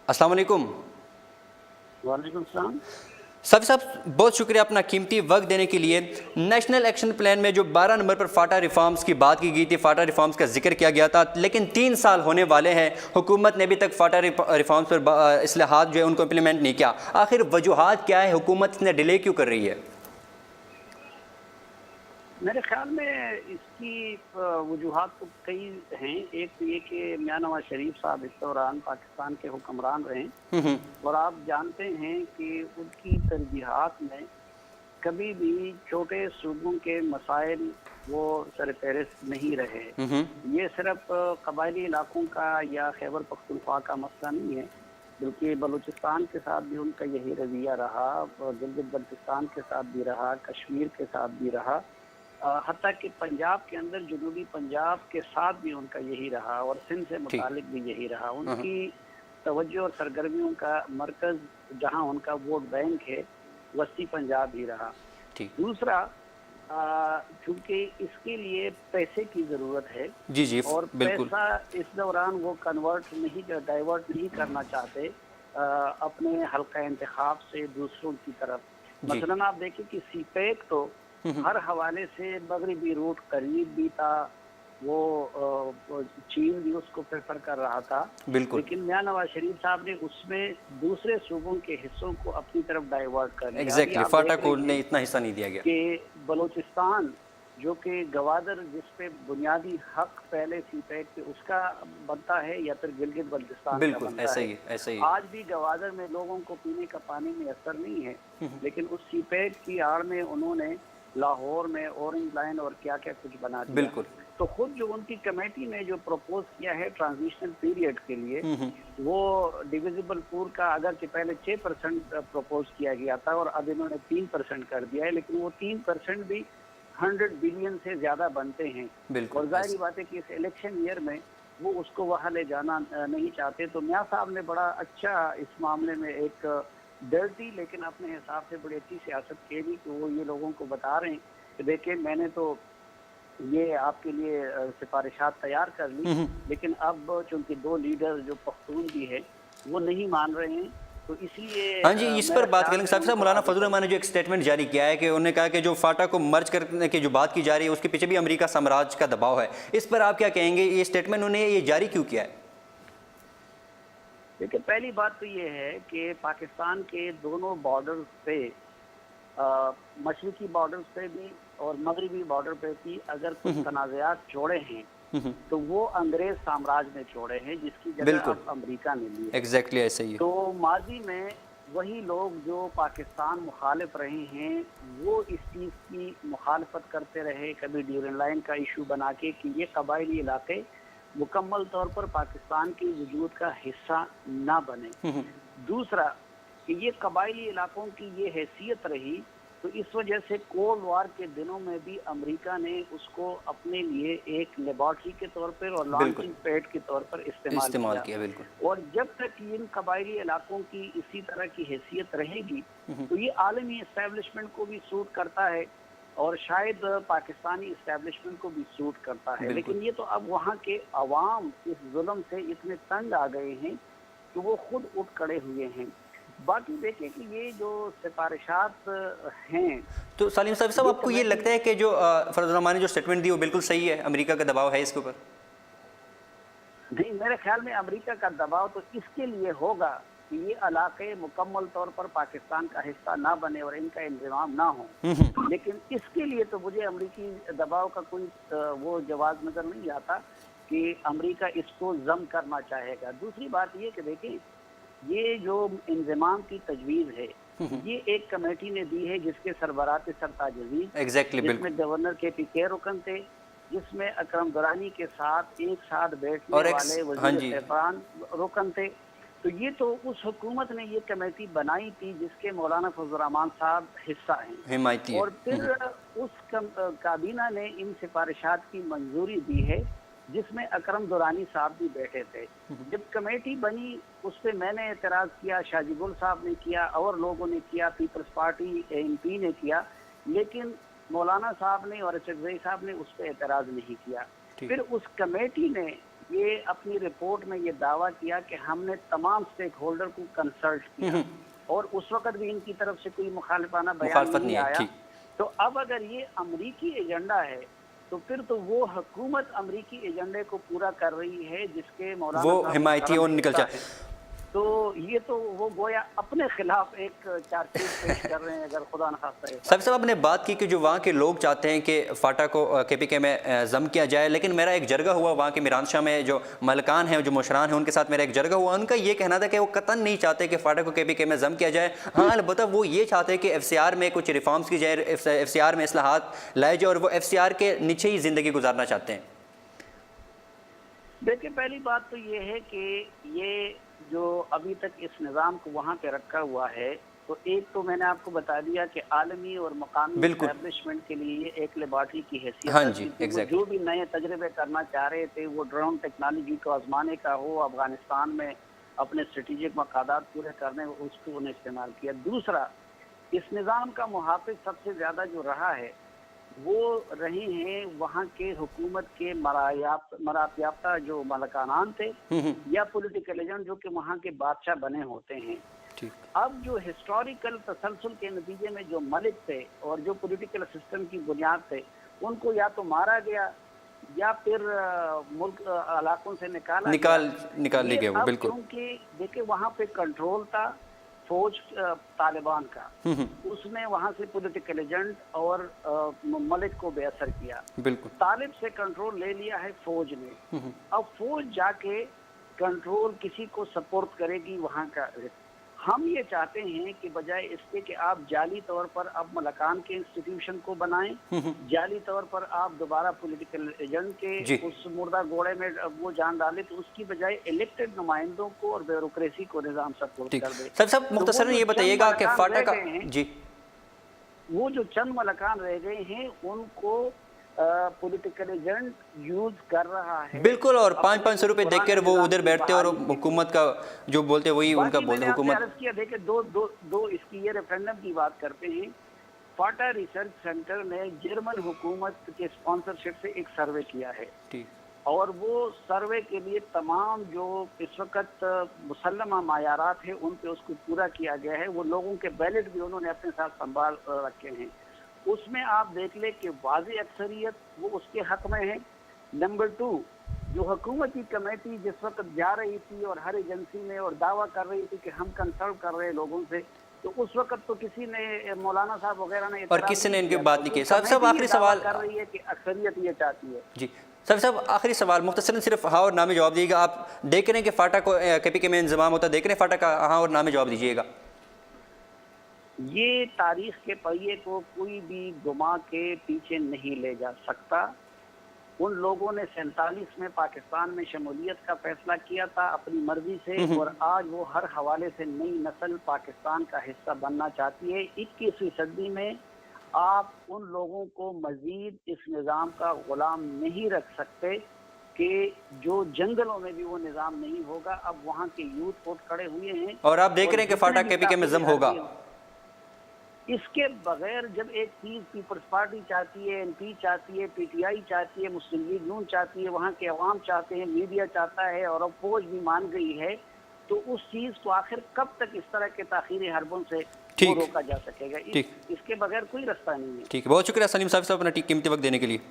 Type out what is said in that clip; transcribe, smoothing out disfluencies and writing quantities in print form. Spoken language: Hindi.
अस्सलाम वालेकुम। वालेकुम सलाम। सभी साहब, बहुत शुक्रिया अपना कीमती वक्त देने के लिए। नेशनल एक्शन प्लान में जो 12 नंबर पर फाटा रिफॉर्म्स की बात की गई थी, फाटा रिफॉर्म्स का जिक्र किया गया था, लेकिन 3 साल होने वाले हैं, हुकूमत ने अभी तक फाटा रिफॉर्म्स पर इस्लाहात जो है उनको इम्प्लीमेंट नहीं किया। आखिर वजूहात क्या है, हुकूमत इतने डिले क्यों कर रही है? मेरे ख्याल में इसकी वजूहात तो कई हैं। एक तो ये कि मियां नवाज शरीफ साहब इस दौरान पाकिस्तान के हुक्मरान रहे और आप जानते हैं कि उनकी तरजीहात में कभी भी छोटे सूबों के मसाइल वो सरफहरिस्त नहीं रहे। ये सिर्फ कबायली इलाकों का या खैबर पख्तूनख्वा का मसला नहीं है, बल्कि बलूचिस्तान के साथ भी उनका यही रवैया रहा, गिलगित बल्तिस्तान के साथ भी रहा, कश्मीर के साथ भी रहा, हत्ता कि पंजाब के अंदर जनूबी पंजाब के साथ भी उनका यही रहा और सिंध से मुतालिक भी यही रहा। उनकी तवज्जो और सरगर्मियों का मरकज जहां उनका वोट बैंक है वस्ती पंजाब ही रहा। दूसरा, चूंकि इसके लिए पैसे की ज़रूरत है जी और पैसा इस दौरान वो डाइवर्ट नहीं करना चाहते अपने हल्का इंतखाब से दूसरों की तरफ। मसलन आप देखें कि सीपैक तो हर हवाले से मगरबी रूट करीब भी था, वो चीन भी उसको प्रेफर कर रहा था, लेकिन मियां नवाज शरीफ साहब ने उसमें दूसरे सूबों के हिस्सों को अपनी तरफ डाइवर्ट कर दिया। फाटा को ने इतना हिस्सा नहीं दिया गया कि बलूचिस्तान जो कि गवादर जिस पे बुनियादी हक पहले सीपैक पे उसका बनता है या फिर गिलगित बल्तिस्तान का बनता है, ऐसा ही। आज भी गवादर में लोगों को पीने का पानी में असर नहीं है, लेकिन उस सीपैक की आड़ में उन्होंने लाहौर में ऑरेंज लाइन और क्या क्या कुछ बना दिया। तो खुद जो उनकी कमेटी ने जो प्रपोज किया है ट्रांजिशनल पीरियड के लिए, वो डिविजिबल पूल का अगर पहले 6% प्रपोज किया गया था और अब इन्होंने 3% कर दिया है, लेकिन वो 3% भी 100 बिलियन से ज्यादा बनते हैं और जाहिर बात है कि इस इलेक्शन ईयर में वो उसको वहां ले जाना नहीं चाहते। तो मियां साहब ने बड़ा अच्छा इस मामले में एक डर्टी लेकिन अपने हिसाब से बड़ी अच्छी सियासत की कि वो ये लोगों को बता रहे हैं कि देखिए मैंने तो ये आपके लिए सिफारिशात तैयार कर ली, लेकिन अब चूंकि 2 लीडर जो पख्तून भी है वो नहीं मान रहे हैं, तो इसलिए हाँ जी, इस पर बात करेंगे। साहब मौलाना फजल रहमान ने जो एक स्टेटमेंट जारी किया है कि उन्होंने कहा कि जो फाटा को मर्ज करने की जो बात की जा रही है उसके पीछे भी अमेरिका साम्राज्य का दबाव है। इस पर आप क्या कहेंगे? ये स्टेटमेंट उन्होंने ये जारी क्यों किया है? देखिए, पहली बात तो ये है कि पाकिस्तान के दोनों बॉर्डर पे, मशरकी बॉर्डर पे भी और मगरबी बॉर्डर पे भी अगर कुछ तनाज़ात छोड़े हैं तो वो अंग्रेज साम्राज्य ने छोड़े हैं, जिसकी जगह अब अमेरिका ने ली। एग्जैक्टली ऐसे ही। तो माजी में वही लोग जो पाकिस्तान मुखालिफ रहे हैं वो इस चीज़ की मुखालफत करते रहे, कभी ड्यूरेंट लाइन का इशू बना के कि ये कबायली इलाके मुकम्मल तौर पर पाकिस्तान के वजूद का हिस्सा ना बने। दूसरा कि ये कबायली इलाकों की ये हैसियत रही, तो इस वजह से कोल्ड वार के दिनों में भी अमेरिका ने उसको अपने लिए एक लेबॉर्ट्री के तौर पर और लॉन्चिंग पैड के तौर पर इस्तेमाल किया। और जब तक इन कबायली इलाकों की इसी तरह की हैसियत रहेगी तो ये आलमी एस्टेब्लिशमेंट को भी सूट करता है और शायद पाकिस्तानी इस्टेब्लिशमेंट को भी सूट करता है। लेकिन ये तो अब वहाँ के अवाम इस जुल्म से इतने तंग आ गए हैं कि वो खुद उठ खड़े हुए हैं। बाकी देखिए कि ये जो सिफारिशात हैं, तो सलीम साहब आपको ये लगता है कि जो फजल रहमान ने जो स्टेटमेंट दी वो बिल्कुल सही है? अमेरिका का दबाव है इसके ऊपर? नहीं, मेरे ख्याल में अमेरिका का दबाव तो इसके लिए होगा कि ये इलाके मुकम्मल तौर पर पाकिस्तान का हिस्सा ना बने और इनका इंतजाम ना हो, लेकिन इसके लिए तो मुझे अमेरिकी दबाव का कोई वो जवाब नजर नहीं आता कि अमेरिका इसको जम करना चाहेगा। दूसरी बात ये कि देखिए, ये जो इंतजाम की तजवीज़ है ये एक कमेटी ने दी है जिसके सरबराह सरताज अजीज, जिसमें गवर्नर KPK रुकन थे, जिसमें अकरम दुरानी के साथ एक साथ बैठने वाले वज़ीर इरफान रुकन थे। तो ये तो उस हुकूमत ने ये कमेटी बनाई थी जिसके मौलाना फजल रहमान साहब हिस्सा हैं, और फिर उस काबीना ने इन सिफारिशात की मंजूरी दी है जिसमें अकरम दुरानी साहब भी बैठे थे। जब कमेटी बनी उस पर मैंने एतराज़ किया, शाहजीबुल साहब ने किया और लोगों ने किया, पीपल्स पार्टी MP ने किया, लेकिन मौलाना साहब ने और चकजई साहब ने उस पर एतराज़ नहीं किया। फिर उस कमेटी ने ये अपनी रिपोर्ट में ये दावा किया कि हमने तमाम स्टेक होल्डर को कंसल्ट किया और उस वक्त भी इनकी तरफ से कोई मुखालिफाना बयान नहीं आया। तो अब अगर ये अमरीकी एजेंडा है तो फिर तो वो हुकूमत अमरीकी एजेंडे को पूरा कर रही है जिसके मौलाना वो हिमायती और निकल जाए। तो ये तो वो गोया अपने खिलाफ एक चार्जशीट पेश कर रहे हैं अगर खुदा न खास्ता। सबसे साहब आपने बात की कि जो वहाँ के लोग चाहते हैं कि फाटा को KPK में जम किया जाए, लेकिन मेरा एक जरगा हुआ वहाँ के मीरानशाह में जो मलकान हैं, जो मुशरान हैं, उनके साथ मेरा एक जरगा हुआ। उनका ये कहना था कि वो कतन नहीं चाहते कि फाटा को KPK में जम किया जाए। हाँ, अलबत्ता वो ये चाहते हैं कि FCR में कुछ रिफॉर्म्स की जाए, FCR में इस्लाहात लाए जाए और वो FCR के नीचे ही ज़िंदगी गुजारना चाहते हैं। देखिए, पहली बात तो ये है कि ये जो अभी तक इस निज़ाम को वहाँ पे रखा हुआ है, तो एक तो मैंने आपको बता दिया कि आलमी और मकामी एस्टैब्लिशमेंट के लिए ये एक लेबॉर्ट्री की हैसियत। हाँ जी, एग्जैक्टली। जो भी नए तजर्बे करना चाह रहे थे, वो ड्रोन टेक्नोलॉजी को आजमाने का हो, अफगानिस्तान में अपने स्ट्रेटेजिक मकादात पूरे करने, उसको उन्हें इस्तेमाल किया। दूसरा, इस निज़ाम का मुहाफिज सबसे ज़्यादा जो रहा है वो रहे हैं वहाँ के हुकूमत के मरात याफ्ता जो मलकानान थे या पॉलिटिकल एजेंट जो कि वहाँ के बादशाह बने होते हैं। अब जो हिस्टोरिकल तसलसल के नतीजे में जो मलिक थे और जो पॉलिटिकल सिस्टम की बुनियाद थे, उनको या तो मारा गया या फिर मुल्क इलाकों से निकाल ली गया। बिल्कुल, क्योंकि देखिए वहाँ पे कंट्रोल था फौज तालिबान का, उसने वहां से पॉलिटिकल एजेंट और मलिक को बेअसर किया। बिल्कुल, तालिब से कंट्रोल ले लिया है फौज ने। अब फौज जाके कंट्रोल किसी को सपोर्ट करेगी वहां का। हम ये चाहते हैं कि बजाय इसके कि आप जाली तौर पर अब मलकान के इंस्टीट्यूशन को बनाएं, जाली तौर पर आप दोबारा पॉलिटिकल एजेंट के उस मुर्दा घोड़े में वो जान डालें, तो उसकी बजाय इलेक्टेड नुमाइंदों को और ब्यूरोक्रेसी को निजाम सपोर्ट कर दे। सब मुख्तसरन ये बताइएगा कि फाटा का जी वो जो चंद मलकान रह गए हैं उनको पॉलिटिकल एजेंट यूज कर रहा है। बिल्कुल, और 500 रुपए देकर वो उधर बैठते और हुकूमत का जो बोलते वही उनका बोलते हुकूमत। देखिए, दो इसकी ये रेफरेंडम की बात करते हैं। फाटा रिसर्च सेंटर ने जर्मन हुकूमत के स्पॉन्सरशिप से एक सर्वे किया है और वो सर्वे के लिए तमाम जो इस वक्त मुसल्लमा मायारात है उन पे उसको पूरा किया गया है। वो लोगों के बैलेट भी उन्होंने अपने साथ संभाल रखे हैं। उसमें आप देख ले कि वाज़ी अक्सरियत वो उसके हक में है। नंबर 2, जो हुकूमती कमेटी जिस वक्त जा रही थी और हर एजेंसी में और दावा कर रही थी कि हम कंसल्ट कर रहे हैं लोगों से, तो उस वक्त तो किसी ने मौलाना साहब वगैरह ने और किसी ने इनकी बात नहीं की। सब आखिरी सवाल कर रही है कि अक्सरियत ये चाहती है। जी सब आखिरी सवाल मुख्तसरन सिर्फ हाँ और ना में जवाब दीजिएगा। आप देख रहे हैं कि फाटा को KPK में इंजमाम होता, देख रहे हैं फाटा का, हाँ और ना में जवाब दीजिएगा। ये तारीख के पहिए को कोई भी घुमा के पीछे नहीं ले जा सकता। उन लोगों ने 47 में पाकिस्तान में शमूलियत का फैसला किया था अपनी मर्जी से, और आज वो हर हवाले से नई नस्ल पाकिस्तान का हिस्सा बनना चाहती है। 21वीं सदी में आप उन लोगों को मजीद इस निज़ाम का गुलाम नहीं रख सकते कि जो जंगलों में भी वो निज़ाम नहीं होगा। अब वहाँ के यूथ उठ खड़े हुए हैं और आप देख रहे हैं कि फाटा KPK में जम होगा। इसके बगैर जब एक चीज पीपल्स पार्टी चाहती है, NP चाहती है, PTI चाहती है, मुस्लिम लीग नून चाहती है, वहाँ के अवाम चाहते हैं, मीडिया चाहता है और अब फौज भी मान गई है, तो उस चीज को आखिर कब तक इस तरह के ताखीरी हरबों से रोका जा सकेगा? इसके बगैर कोई रास्ता नहीं है। ठीक है, बहुत शुक्रिया सलीम साहब अपना कीमती वक्त देने के लिए।